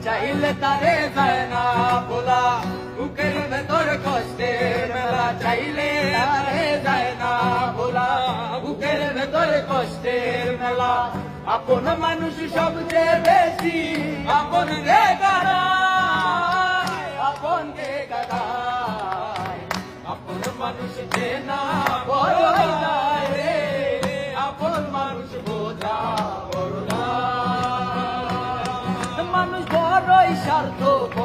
চাইলে তারে যায় না ভোলা, বুকের ভেতর কষ্টের মেলা, চাইলে তারে যায় না ভোলা, বুকের ভেতর কষ্টের মেলা। আপন মানুষ সবচেয়ে বেশি আপন রে গাদায়, আপন রে গাদায়, আপন মানুষ চেনা বড় যায় রে, আপন মানুষ বোঝা বড় না। মানুষ বড়ই স্বার্থপর